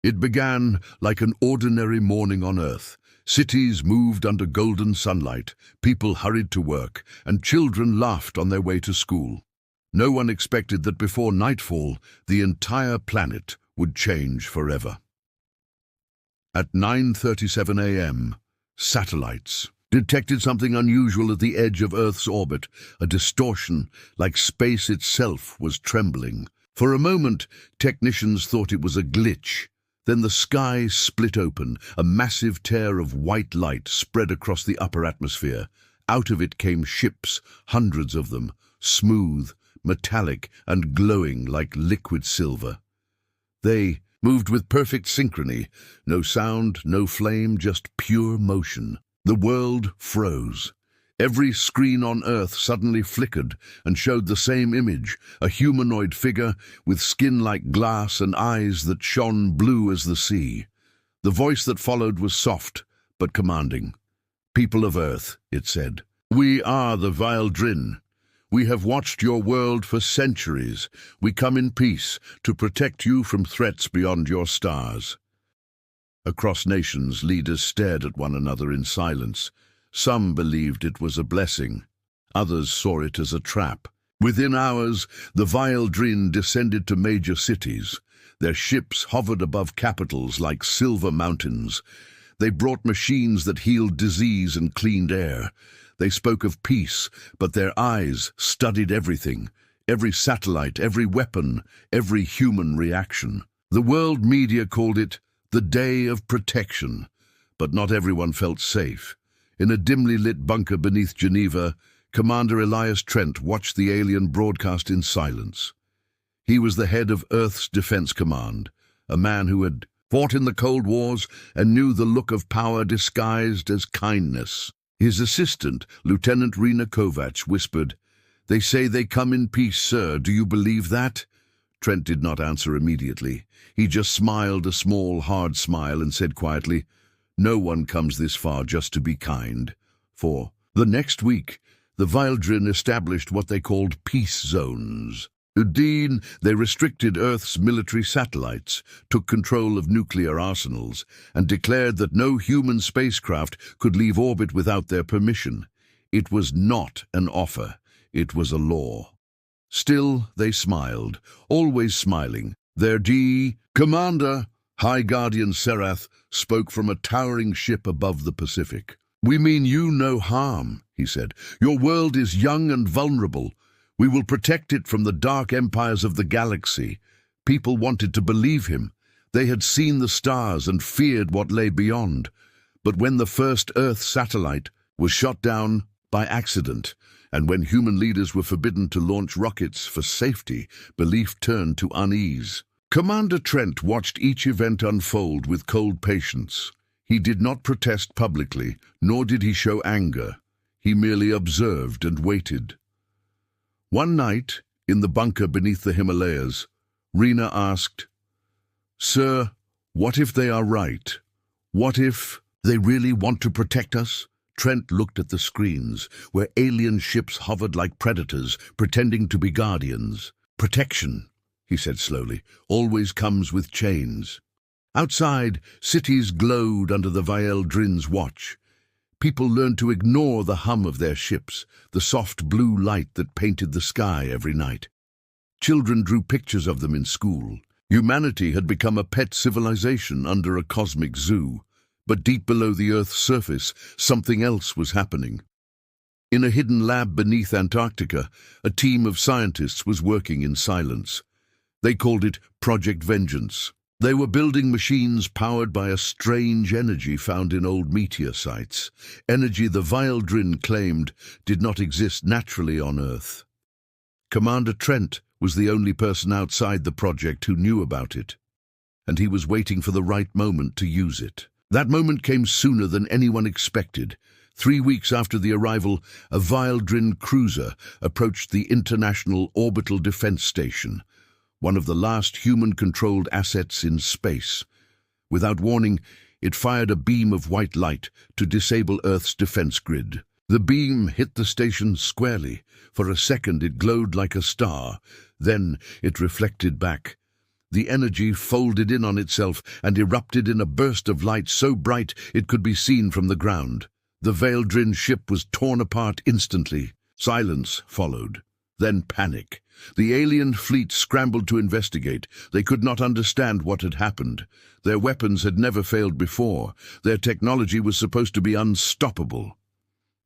It began like an ordinary morning on Earth. Cities moved under golden sunlight, people hurried to work, and children laughed on their way to school. No one expected that before nightfall, the entire planet would change forever. At 9:37 a.m., satellites detected something unusual at the edge of Earth's orbit, a distortion, like space itself was trembling. For a moment, technicians thought it was a glitch. Then the sky split open, a massive tear of white light spread across the upper atmosphere. Out of it came ships, hundreds of them, smooth, metallic, and glowing like liquid silver. They moved with perfect synchrony, no sound, no flame, just pure motion. The world froze. Every screen on Earth suddenly flickered and showed the same image, a humanoid figure with skin like glass and eyes that shone blue as the sea. The voice that followed was soft but commanding. "People of Earth," it said, "we are the Vile Drin. We have watched your world for centuries. We come in peace to protect you from threats beyond your stars." Across nations, leaders stared at one another in silence. Some believed it was a blessing. Others saw it as a trap. Within hours, the Vile Drin descended to major cities. Their ships hovered above capitals like silver mountains. They brought machines that healed disease and cleaned air. They spoke of peace, but their eyes studied everything, every satellite, every weapon, every human reaction. The world media called it the Day of Protection, but not everyone felt safe. In a dimly lit bunker beneath Geneva, Commander Elias Trent watched the alien broadcast in silence. He was the head of Earth's Defense Command, a man who had fought in the Cold Wars and knew the look of power disguised as kindness. His assistant, Lieutenant Rena Kovacs, whispered, "They say they come in peace, sir. Do you believe that?" Trent did not answer immediately. He just smiled a small, hard smile and said quietly, "No one comes this far just to be kind." For the next week, the Vile Drin established what they called peace zones. They restricted Earth's military satellites, took control of nuclear arsenals, and declared that no human spacecraft could leave orbit without their permission. It was not an offer, it was a law. Still, they smiled, always smiling. Their Commander, High Guardian Serath, spoke from a towering ship above the Pacific. "We mean you no harm," he said. "Your world is young and vulnerable. We will protect it from the dark empires of the galaxy." People wanted to believe him. They had seen the stars and feared what lay beyond. But when the first Earth satellite was shot down by accident, and when human leaders were forbidden to launch rockets for safety, belief turned to unease. Commander Trent watched each event unfold with cold patience. He did not protest publicly, nor did he show anger. He merely observed and waited. One night, in the bunker beneath the Himalayas, Rena asked, "Sir, what if they are right? What if they really want to protect us?" Trent looked at the screens, where alien ships hovered like predators, pretending to be guardians. "Protection," he said slowly, "always comes with chains." Outside, cities glowed under the Vile Drin's watch. People learned to ignore the hum of their ships, the soft blue light that painted the sky every night. Children drew pictures of them in school. Humanity had become a pet civilization under a cosmic zoo. But deep below the Earth's surface, something else was happening. In a hidden lab beneath Antarctica, a team of scientists was working in silence. They called it Project Vengeance. They were building machines powered by a strange energy found in old meteor sites, energy the Vile Drin claimed did not exist naturally on Earth. Commander Trent was the only person outside the project who knew about it, and he was waiting for the right moment to use it. That moment came sooner than anyone expected. 3 weeks after the arrival, a Vile Drin cruiser approached the International Orbital Defense Station, one of the last human-controlled assets in space. Without warning, it fired a beam of white light to disable Earth's defense grid. The beam hit the station squarely. For a second it glowed like a star. Then it reflected back. The energy folded in on itself and erupted in a burst of light so bright it could be seen from the ground. The Veldrin ship was torn apart instantly. Silence followed. Then panic. The alien fleet scrambled to investigate. They could not understand what had happened. Their weapons had never failed before. Their technology was supposed to be unstoppable.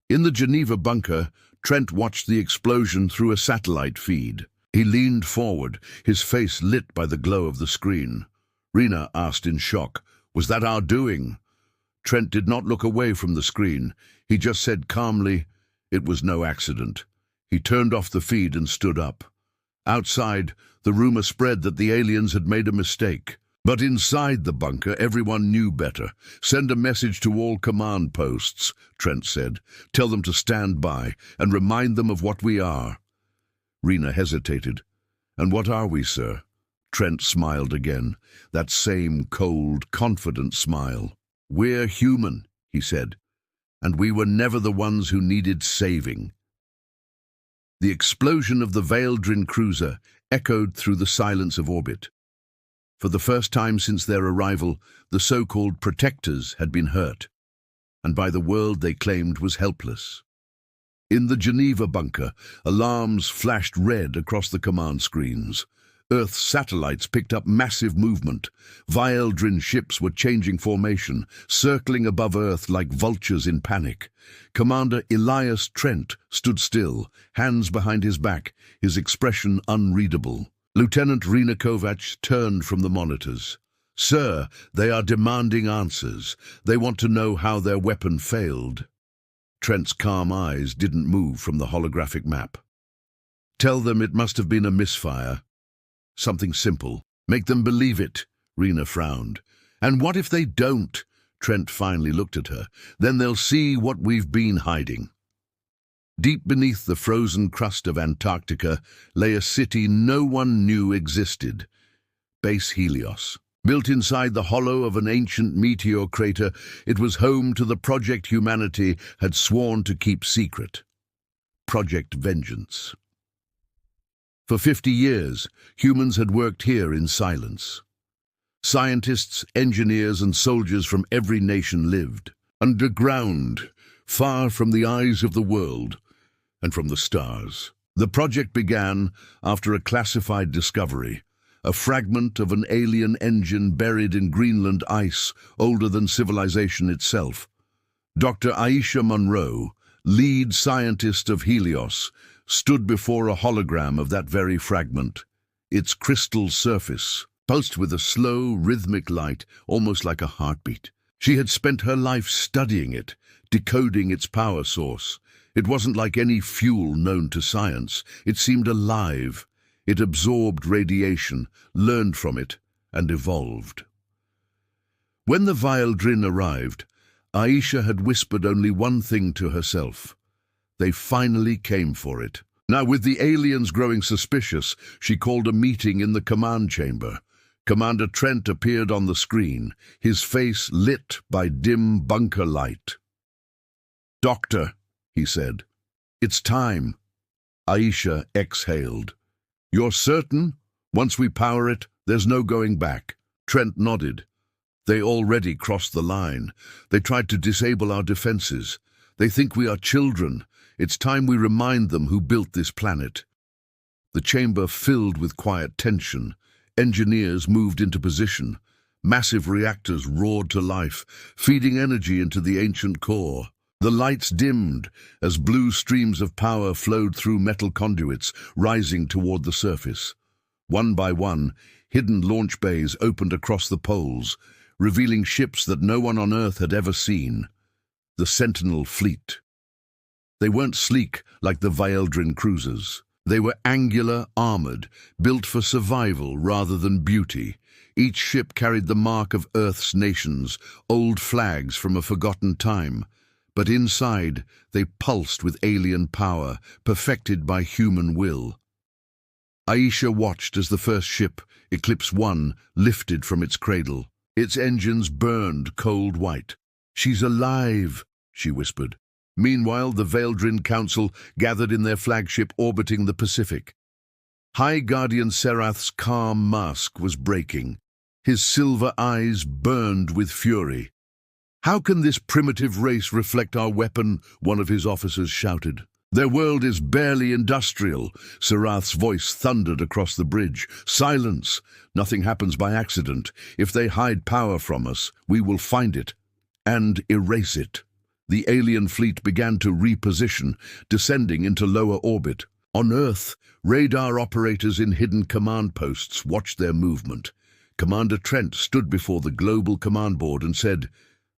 In the Geneva bunker, Trent watched the explosion through a satellite feed. He leaned forward, his face lit by the glow of the screen. Rena asked in shock, "Was that our doing?" Trent did not look away from the screen. He just said calmly, "It was no accident." He turned off the feed and stood up. Outside, the rumor spread that the aliens had made a mistake. But inside the bunker, everyone knew better. "Send a message to all command posts," Trent said. "Tell them to stand by, and remind them of what we are." Rena hesitated. "And what are we, sir?" Trent smiled again, that same cold, confident smile. "We're human," he said, "and we were never the ones who needed saving." The explosion of the Veldrin cruiser echoed through the silence of orbit. For the first time since their arrival, the so-called protectors had been hurt, and by the world they claimed was helpless. In the Geneva bunker, alarms flashed red across the command screens. Earth's satellites picked up massive movement. Veldrin ships were changing formation, circling above Earth like vultures in panic. Commander Elias Trent stood still, hands behind his back, his expression unreadable. Lieutenant Rena Kovacs turned from the monitors. "Sir, they are demanding answers. They want to know how their weapon failed." Trent's calm eyes didn't move from the holographic map. "Tell them it must have been a misfire. Something simple. Make them believe it," Rena frowned. "And what if they don't?" Trent finally looked at her. "Then they'll see what we've been hiding." Deep beneath the frozen crust of Antarctica lay a city no one knew existed. Base Helios. Built inside the hollow of an ancient meteor crater, it was home to the project humanity had sworn to keep secret. Project Vengeance. For 50 years, humans had worked here in silence. Scientists, engineers, and soldiers from every nation lived underground, far from the eyes of the world and from the stars. The project began after a classified discovery, a fragment of an alien engine buried in Greenland ice older than civilization itself. Dr. Aisha Monroe, lead scientist of Helios, stood before a hologram of that very fragment. Its crystal surface pulsed with a slow, rhythmic light, almost like a heartbeat. She had spent her life studying it, decoding its power source. It wasn't like any fuel known to science. It seemed alive. It absorbed radiation, learned from it, and evolved. When the Veldrin arrived, Aisha had whispered only one thing to herself. They finally came for it. Now, with the aliens growing suspicious, she called a meeting in the command chamber. Commander Trent appeared on the screen, his face lit by dim bunker light. "Doctor," he said, "it's time." Aisha exhaled. "You're certain? Once we power it, there's no going back." Trent nodded. "They already crossed the line. They tried to disable our defenses. They think we are children. It's time we remind them who built this planet." The chamber filled with quiet tension. Engineers moved into position. Massive reactors roared to life, feeding energy into the ancient core. The lights dimmed as blue streams of power flowed through metal conduits, rising toward the surface. One by one, hidden launch bays opened across the poles, revealing ships that no one on Earth had ever seen. The Sentinel Fleet. They weren't sleek like the Veldrin cruisers. They were angular, armored, built for survival rather than beauty. Each ship carried the mark of Earth's nations, old flags from a forgotten time. But inside, they pulsed with alien power, perfected by human will. Aisha watched as the first ship, Eclipse 1, lifted from its cradle. Its engines burned cold white. "She's alive," she whispered. Meanwhile, the Veldrin Council gathered in their flagship orbiting the Pacific. High Guardian Serath's calm mask was breaking. His silver eyes burned with fury. "How can this primitive race reflect our weapon?" one of his officers shouted. "Their world is barely industrial." Serath's voice thundered across the bridge. "Silence! Nothing happens by accident. If they hide power from us, we will find it and erase it." The alien fleet began to reposition, descending into lower orbit. On Earth, radar operators in hidden command posts watched their movement. Commander Trent stood before the global command board and said,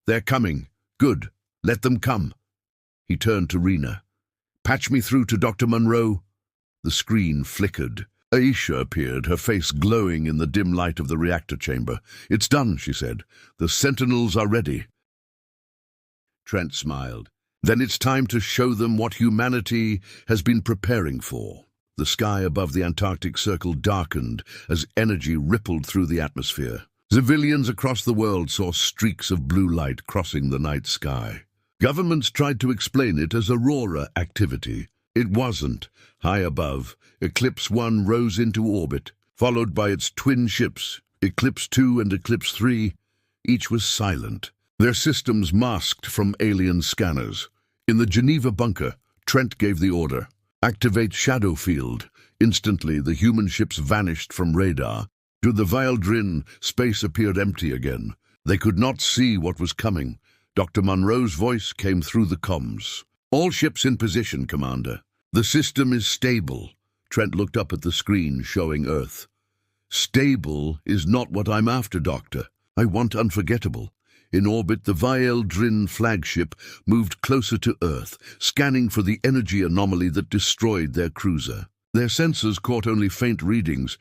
"They're coming. Good. Let them come." He turned to Rena. "Patch me through to Dr. Monroe." The screen flickered. Aisha appeared, her face glowing in the dim light of the reactor chamber. "It's done," she said. "The Sentinels are ready." Trent smiled. "Then it's time to show them what humanity has been preparing for." The sky above the Antarctic Circle darkened as energy rippled through the atmosphere. Civilians across the world saw streaks of blue light crossing the night sky. Governments tried to explain it as aurora activity. It wasn't. High above, Eclipse 1 rose into orbit, followed by its twin ships, Eclipse 2 and Eclipse 3. Each was silent, their systems masked from alien scanners. In the Geneva bunker, Trent gave the order, "Activate shadow field." Instantly, the human ships vanished from radar. To the Valdrin, space appeared empty again. They could not see what was coming. Dr. Monroe's voice came through the comms. "All ships in position, Commander. The system is stable." Trent looked up at the screen showing Earth. "Stable is not what I'm after, Doctor. I want unforgettable." In orbit, the Valdrin flagship moved closer to Earth, scanning for the energy anomaly that destroyed their cruiser. Their sensors caught only faint readings,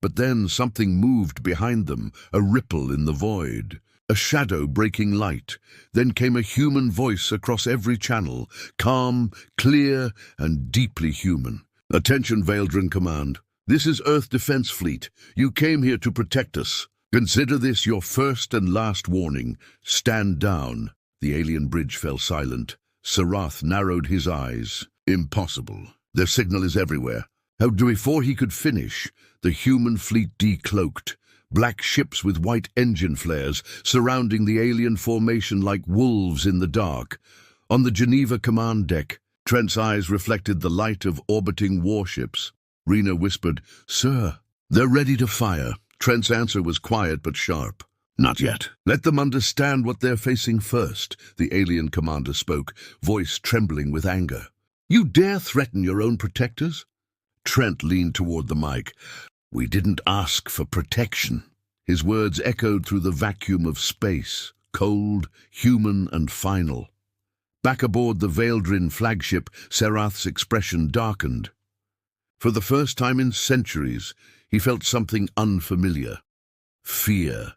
but then something moved behind them, a ripple in the void. A shadow breaking light. Then came a human voice across every channel, calm, clear, and deeply human. "Attention, Valdrin Command. This is Earth Defense Fleet. You came here to protect us. Consider this your first and last warning. Stand down." The alien bridge fell silent. Serath narrowed his eyes. "Impossible. Their signal is everywhere." Before he could finish, the human fleet decloaked. Black ships with white engine flares surrounding the alien formation like wolves in the dark. On the Geneva command deck, Trent's eyes reflected the light of orbiting warships. Rena whispered, "Sir." "They're ready to fire." Trent's answer was quiet but sharp. "Not yet. Let them understand what they're facing first," the alien commander spoke, voice trembling with anger. "You dare threaten your own protectors?" Trent leaned toward the mic. "We didn't ask for protection." His words echoed through the vacuum of space, cold, human, and final. Back aboard the Valdrin flagship, Serath's expression darkened. For the first time in centuries, he felt something unfamiliar. Fear.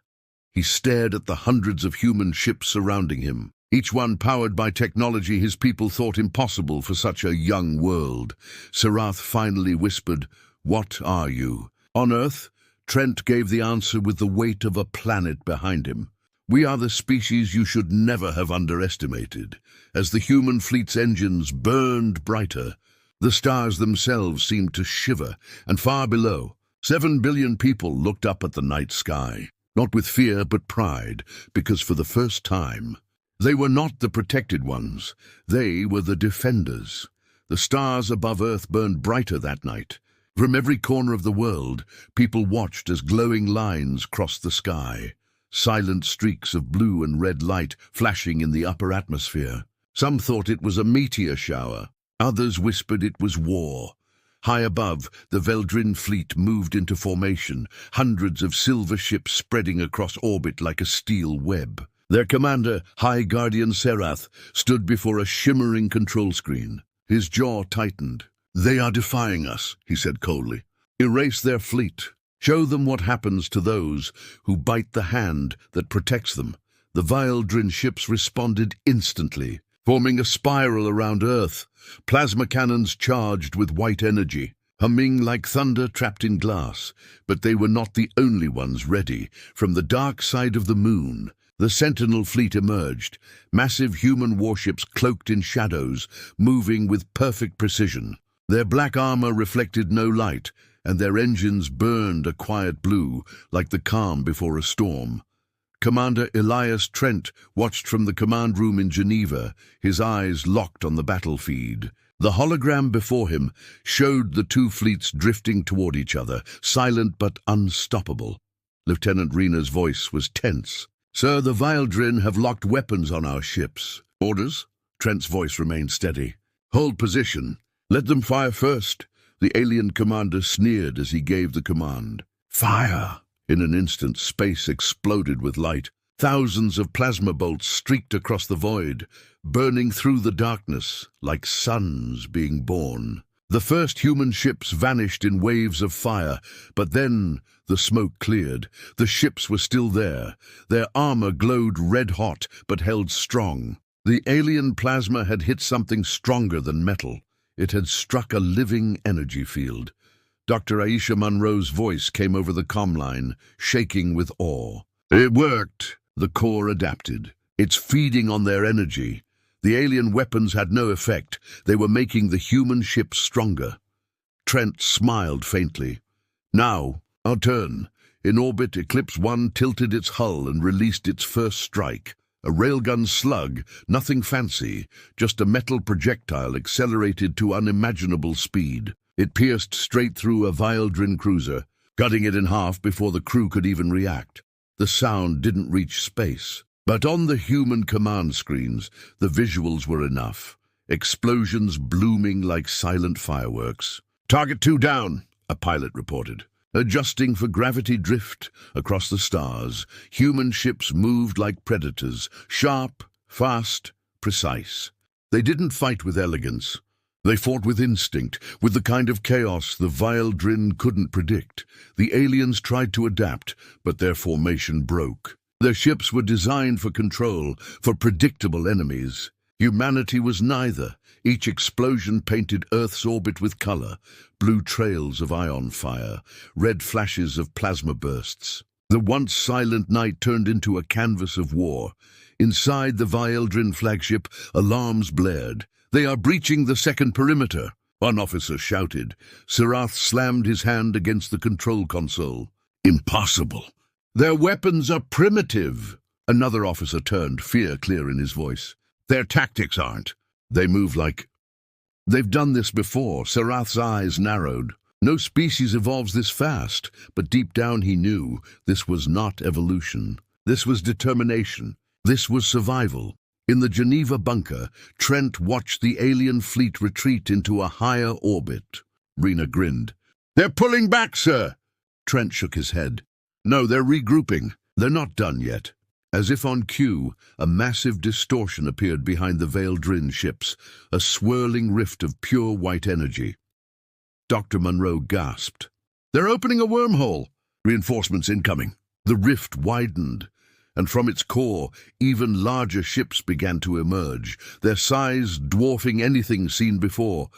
He stared at the hundreds of human ships surrounding him, each one powered by technology his people thought impossible for such a young world. Serath finally whispered, "What are you?" On Earth, Trent gave the answer with the weight of a planet behind him. "We are the species you should never have underestimated." As the human fleet's engines burned brighter, the stars themselves seemed to shiver, and far below, 7 billion people looked up at the night sky, not with fear but pride, because for the first time, they were not the protected ones, they were the defenders. The stars above Earth burned brighter that night. From every corner of the world, people watched as glowing lines crossed the sky, silent streaks of blue and red light flashing in the upper atmosphere. Some thought it was a meteor shower, others whispered it was war. High above, the Valdrin fleet moved into formation, hundreds of silver ships spreading across orbit like a steel web. Their commander, High Guardian Serath, stood before a shimmering control screen. His jaw tightened. "They are defying us," he said coldly. "Erase their fleet. Show them what happens to those who bite the hand that protects them." The Valdrin ships responded instantly, forming a spiral around Earth, plasma cannons charged with white energy, humming like thunder trapped in glass. But they were not the only ones ready. From the dark side of the moon, the Sentinel fleet emerged, massive human warships cloaked in shadows, moving with perfect precision. Their black armor reflected no light, and their engines burned a quiet blue, like the calm before a storm. Commander Elias Trent watched from the command room in Geneva, his eyes locked on the battle feed. The hologram before him showed the two fleets drifting toward each other, silent but unstoppable. Lieutenant Rena's voice was tense. "Sir, the Vildrin have locked weapons on our ships." "Orders?" Trent's voice remained steady. "Hold position. Let them fire first." The alien commander sneered as he gave the command. "Fire!" In an instant, space exploded with light. Thousands of plasma bolts streaked across the void, burning through the darkness like suns being born. The first human ships vanished in waves of fire, but then the smoke cleared. The ships were still there. Their armor glowed red-hot, but held strong. The alien plasma had hit something stronger than metal. It had struck a living energy field. Dr. Aisha Munro's voice came over the comm line, shaking with awe. "It worked." The core adapted. "It's feeding on their energy." The alien weapons had no effect. They were making the human ships stronger. Trent smiled faintly. "Now, our turn." In orbit, Eclipse 1 tilted its hull and released its first strike. A railgun slug, nothing fancy, just a metal projectile accelerated to unimaginable speed. It pierced straight through a Vildrin cruiser, cutting it in half before the crew could even react. The sound didn't reach space, but on the human command screens, the visuals were enough. Explosions blooming like silent fireworks. "Target 2 down," a pilot reported. Adjusting for gravity drift across the stars, human ships moved like predators, sharp, fast, precise. They didn't fight with elegance. They fought with instinct, with the kind of chaos the Vildrin couldn't predict. The aliens tried to adapt, but their formation broke. Their ships were designed for control, for predictable enemies. Humanity was neither. Each explosion painted Earth's orbit with color, blue trails of ion fire, red flashes of plasma bursts. The once silent night turned into a canvas of war. Inside the Vildrin flagship, alarms blared. "They are breaching the second perimeter," one officer shouted. Sarath slammed his hand against the control console. "Impossible. Their weapons are primitive." Another officer turned, fear clear in his voice. "Their tactics aren't. They move like..." "They've done this before." Sarath's eyes narrowed. No species evolves this fast, but deep down he knew this was not evolution. This was determination. This was survival. In the Geneva bunker, Trent watched the alien fleet retreat into a higher orbit. Rena grinned. "They're pulling back, sir." Trent shook his head. "No, they're regrouping. They're not done yet." As if on cue, a massive distortion appeared behind the Vildrin ships, a swirling rift of pure white energy. Dr. Munro gasped. "They're opening a wormhole." "Reinforcements incoming." The rift widened, and from its core, even larger ships began to emerge, their size dwarfing anything seen before.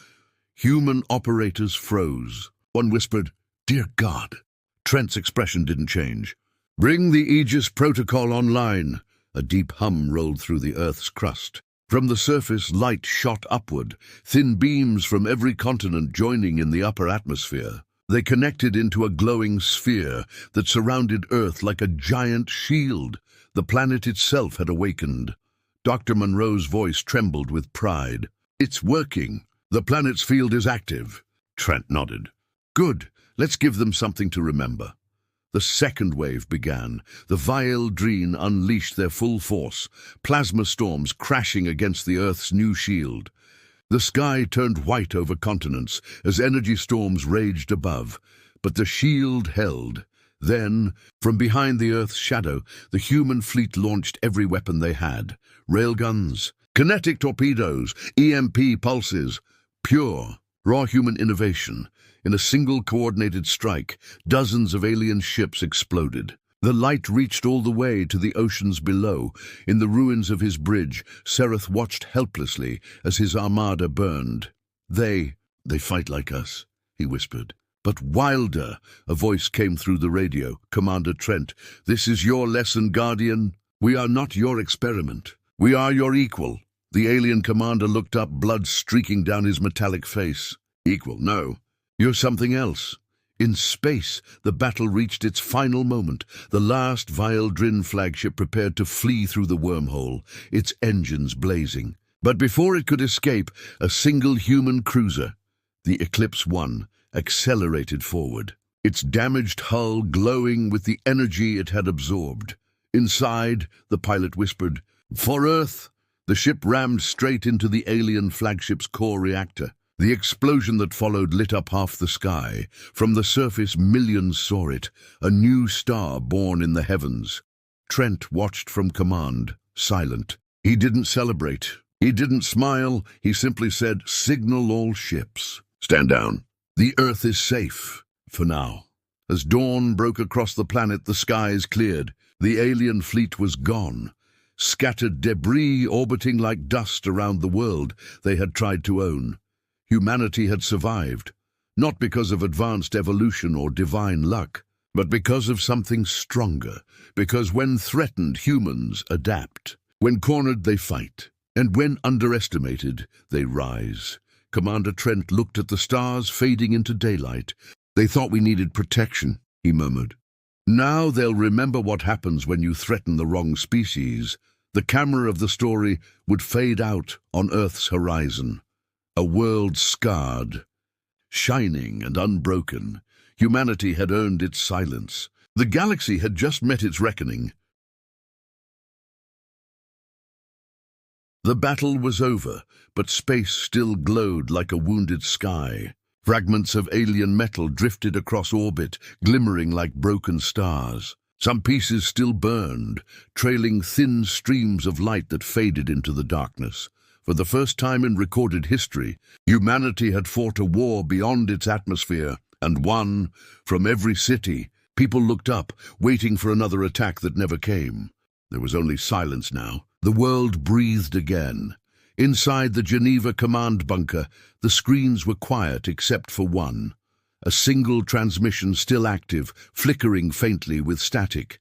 Human operators froze. One whispered, "Dear God." Trent's expression didn't change. "Bring the Aegis protocol online." A deep hum rolled through the Earth's crust. From the surface, light shot upward, thin beams from every continent joining in the upper atmosphere. They connected into a glowing sphere that surrounded Earth like a giant shield. The planet itself had awakened. Dr. Munro's voice trembled with pride. "It's working. The planet's field is active." Trent nodded. "Good. Let's give them something to remember." The second wave began. The Vildrin unleashed their full force, plasma storms crashing against the Earth's new shield. The sky turned white over continents as energy storms raged above, but the shield held. Then, from behind the Earth's shadow, the human fleet launched every weapon they had. Railguns, kinetic torpedoes, EMP pulses. Pure, raw human innovation. In a single coordinated strike, dozens of alien ships exploded. The light reached all the way to the oceans below. In the ruins of his bridge, Sarath watched helplessly as his armada burned. They fight like us," he whispered. "But wilder," a voice came through the radio. "Commander Trent, this is your lesson, Guardian. We are not your experiment. We are your equal." The alien commander looked up, blood streaking down his metallic face. "Equal, no. You're something else. In space, the battle reached its final moment. The last Vile-Drin flagship prepared to flee through the wormhole, its engines blazing. But before it could escape, a single human cruiser, the Eclipse 1, accelerated forward, its damaged hull glowing with the energy it had absorbed. Inside, the pilot whispered, "For Earth!" The ship rammed straight into the alien flagship's core reactor. The explosion that followed lit up half the sky. From the surface, millions saw it, a new star born in the heavens. Trent watched from command, silent. He didn't celebrate. He didn't smile. He simply said, "Signal all ships. Stand down. The Earth is safe, for now." As dawn broke across the planet, the skies cleared. The alien fleet was gone. Scattered debris orbiting like dust around the world they had tried to own. Humanity had survived, not because of advanced evolution or divine luck, but because of something stronger, because when threatened, humans adapt. When cornered, they fight, and when underestimated, they rise. Commander Trent looked at the stars fading into daylight. "They thought we needed protection," he murmured. "Now they'll remember what happens when you threaten the wrong species." The camera of the story would fade out on Earth's horizon. A world scarred, shining and unbroken. Humanity had earned its silence. The galaxy had just met its reckoning. The battle was over, but space still glowed like a wounded sky. Fragments of alien metal drifted across orbit, glimmering like broken stars. Some pieces still burned, trailing thin streams of light that faded into the darkness. For the first time in recorded history, humanity had fought a war beyond its atmosphere, and won. From every city, people looked up, waiting for another attack that never came. There was only silence now. The world breathed again. Inside the Geneva command bunker, the screens were quiet except for one. A single transmission still active, flickering faintly with static.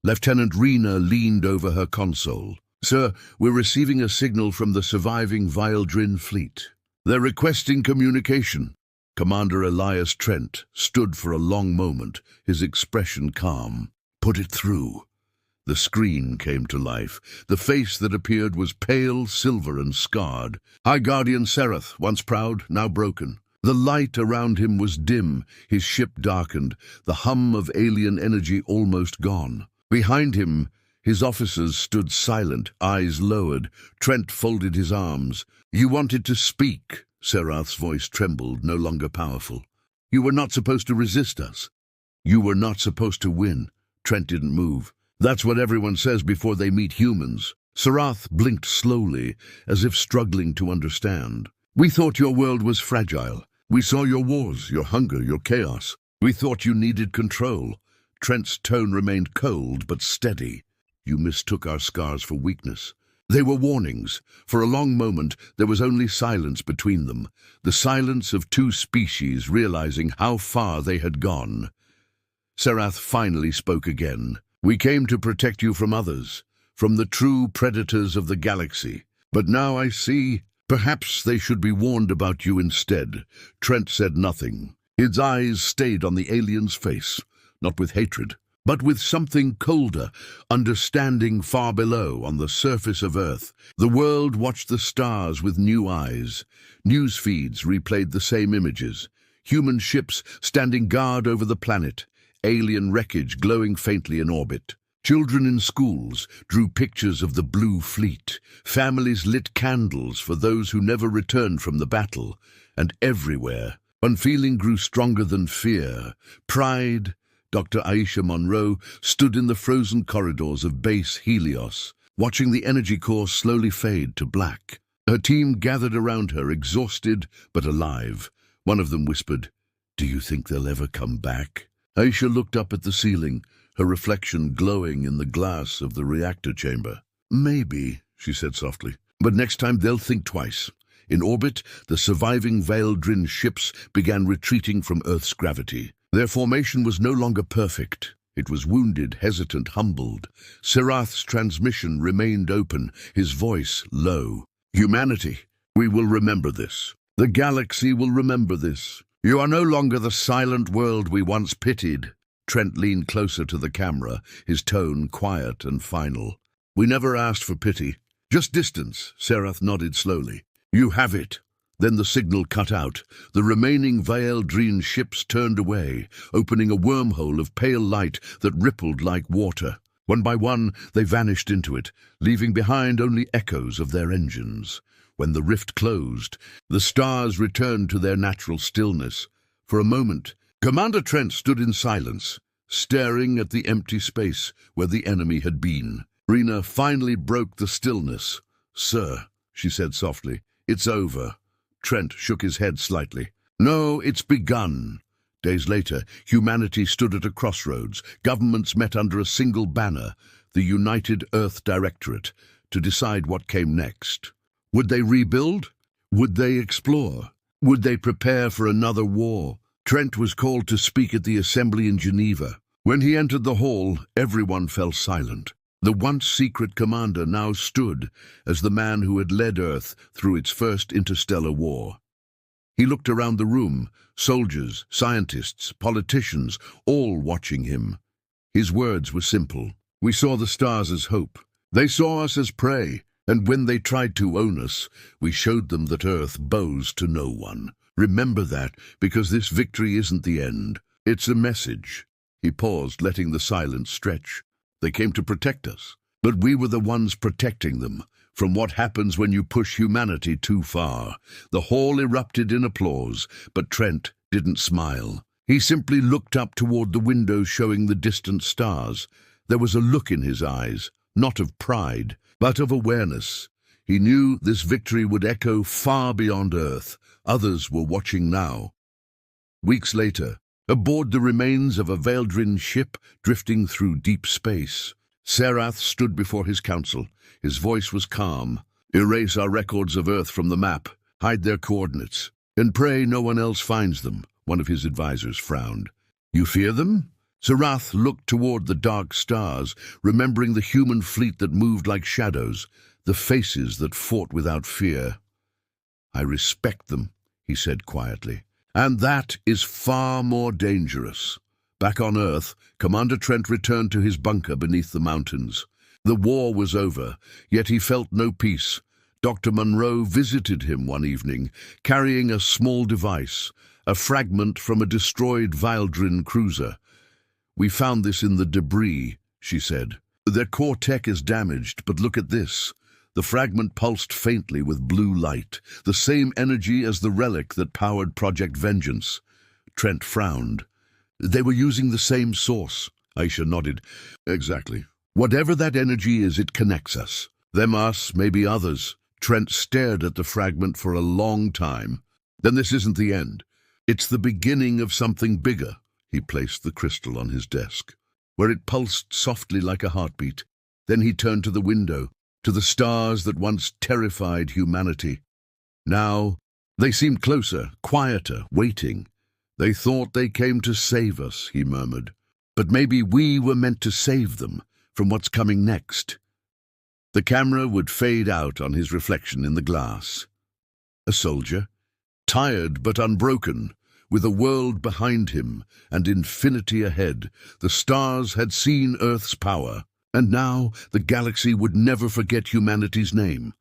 Lieutenant Rena leaned over her console. "Sir, we're receiving a signal from the surviving Vile-Drin fleet. They're requesting communication." Commander Elias Trent stood for a long moment, his expression calm. "Put it through." The screen came to life. The face that appeared was pale, silver, and scarred. High Guardian Serath, once proud, now broken. The light around him was dim, his ship darkened, the hum of alien energy almost gone. Behind him, his officers stood silent, eyes lowered. Trent folded his arms. "You wanted to speak." Serath's voice trembled, no longer powerful. "You were not supposed to resist us. You were not supposed to win." Trent didn't move. "That's what everyone says before they meet humans." Serath blinked slowly, as if struggling to understand. "We thought your world was fragile. We saw your wars, your hunger, your chaos. We thought you needed control." Trent's tone remained cold but steady. "You mistook our scars for weakness." They were warnings. For a long moment, there was only silence between them, the silence of two species realizing how far they had gone. Serath finally spoke again. "We came to protect you from others, from the true predators of the galaxy. But now I see, perhaps they should be warned about you instead." Trent said nothing. His eyes stayed on the alien's face, not with hatred, but with something colder, understanding far below on the surface of Earth. The world watched the stars with new eyes. News feeds replayed the same images. Human ships standing guard over the planet, alien wreckage glowing faintly in orbit. Children in schools drew pictures of the blue fleet. Families lit candles for those who never returned from the battle. And everywhere, one feeling grew stronger than fear. Pride. Dr. Aisha Monroe stood in the frozen corridors of base Helios, watching the energy core slowly fade to black. Her team gathered around her, exhausted but alive. One of them whispered, "Do you think they'll ever come back?" Aisha looked up at the ceiling, her reflection glowing in the glass of the reactor chamber. "Maybe," she said softly, "but next time they'll think twice." In orbit, the surviving Vale-Drin ships began retreating from Earth's gravity. Their formation was no longer perfect. It was wounded, hesitant, humbled. Serath's transmission remained open, his voice low. "Humanity, we will remember this. The galaxy will remember this. You are no longer the silent world we once pitied. Trent leaned closer to the camera, his tone quiet and final. We never asked for pity. Just distance, Serath nodded slowly. You have it. Then the signal cut out. The remaining Vaeldrine ships turned away, opening a wormhole of pale light that rippled like water. One by one, they vanished into it, leaving behind only echoes of their engines. When the rift closed, the stars returned to their natural stillness. For a moment, Commander Trent stood in silence, staring at the empty space where the enemy had been. Rena finally broke the stillness. "Sir," she said softly, "it's over." Trent shook his head slightly. "No, it's begun." Days later, humanity stood at a crossroads. Governments met under a single banner, the United Earth Directorate, to decide what came next. Would they rebuild? Would they explore? Would they prepare for another war? Trent was called to speak at the assembly in Geneva. When he entered the hall, everyone fell silent. The once secret commander now stood as the man who had led Earth through its first interstellar war. He looked around the room, soldiers, scientists, politicians, all watching him. His words were simple. "We saw the stars as hope. They saw us as prey, and when they tried to own us, we showed them that Earth bows to no one. Remember that, because this victory isn't the end. It's a message." He paused, letting the silence stretch. "They came to protect us, but we were the ones protecting them from what happens when you push humanity too far." The hall erupted in applause, but Trent didn't smile. He simply looked up toward the window showing the distant stars. There was a look in his eyes, not of pride, but of awareness. He knew this victory would echo far beyond Earth. Others were watching now. Weeks later, aboard the remains of a Vaeldrine ship drifting through deep space, Serath stood before his council. His voice was calm. "Erase our records of Earth from the map, hide their coordinates, and pray no one else finds them," one of his advisors frowned. "You fear them?" Serath looked toward the dark stars, remembering the human fleet that moved like shadows, the faces that fought without fear. "I respect them," he said quietly. "And that is far more dangerous." Back on Earth, Commander Trent returned to his bunker beneath the mountains. The war was over, yet he felt no peace. Dr. Monroe visited him one evening, carrying a small device, a fragment from a destroyed Vaeldrine cruiser. "We found this in the debris," she said. "Their core tech is damaged, but look at this." The fragment pulsed faintly with blue light, the same energy as the relic that powered Project Vengeance. Trent frowned. "They were using the same source." Aisha nodded. "Exactly. Whatever that energy is, it connects us. Them, us, maybe others." Trent stared at the fragment for a long time. "Then this isn't the end. It's the beginning of something bigger." He placed the crystal on his desk, where it pulsed softly like a heartbeat. Then he turned to the window, to the stars that once terrified humanity. Now, they seemed closer, quieter, waiting. "They thought they came to save us," he murmured. "But maybe we were meant to save them from what's coming next." The camera would fade out on his reflection in the glass. A soldier, tired but unbroken, with a world behind him and infinity ahead. The stars had seen Earth's power, and now the galaxy would never forget humanity's name.